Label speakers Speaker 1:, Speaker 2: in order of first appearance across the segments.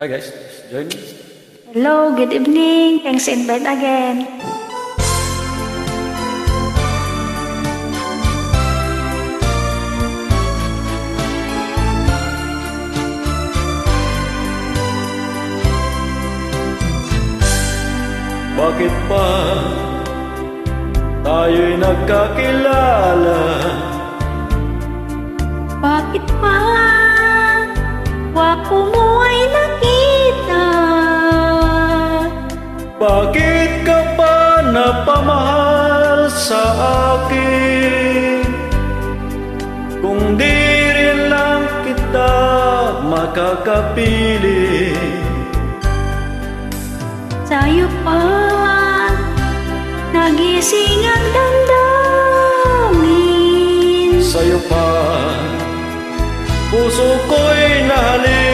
Speaker 1: Hi guys, join me.
Speaker 2: Hello, good evening. Thanks for invite again.
Speaker 1: Bakit pa tayo'y nagkakilala?
Speaker 2: Bakit pa wapo mo ay nakita?
Speaker 1: Bakit ka pa napamahal sa akin? Kung di rin lang kita makakapili,
Speaker 2: Sa'yo pa nagising ang damdamin.
Speaker 1: sa'yo pa puso ko'y nahalin.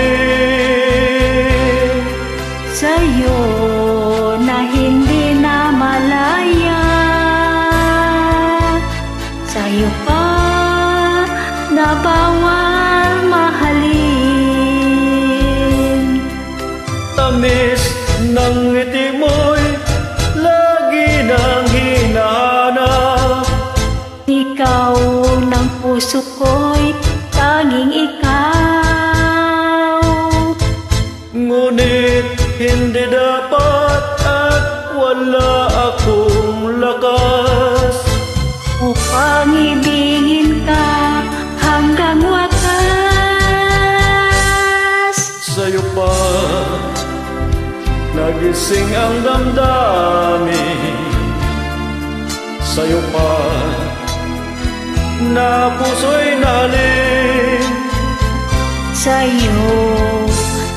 Speaker 2: Sa'yo na hindi na malaya. Sa'yo pa na bawal mahalin.
Speaker 1: Tamis ng ngiti mo'y lagi nang hinahanap.
Speaker 2: Ikaw ng puso ko'y tanging ikaw.
Speaker 1: Ngunit hindi dapat at wala akong lakas
Speaker 2: Upang ibigin ka hanggang wakas.
Speaker 1: sa'yo pa nagising ang damdamin. Sa'yo pa na puso'y nahalin.
Speaker 2: Sa'yo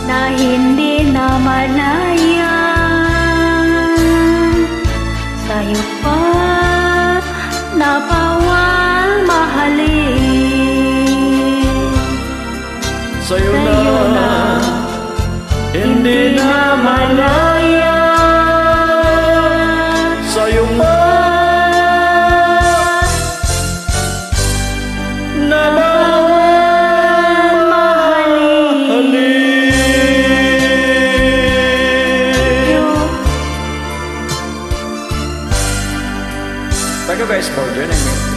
Speaker 2: na hindi na malaya. Sa'yo pa na bawal mahalin.
Speaker 1: Sa'yo
Speaker 2: Sa'yo
Speaker 1: na
Speaker 2: na
Speaker 1: hindi na malaya. Sa'yo pa na bawal mahalin. Thank you guys for joining me.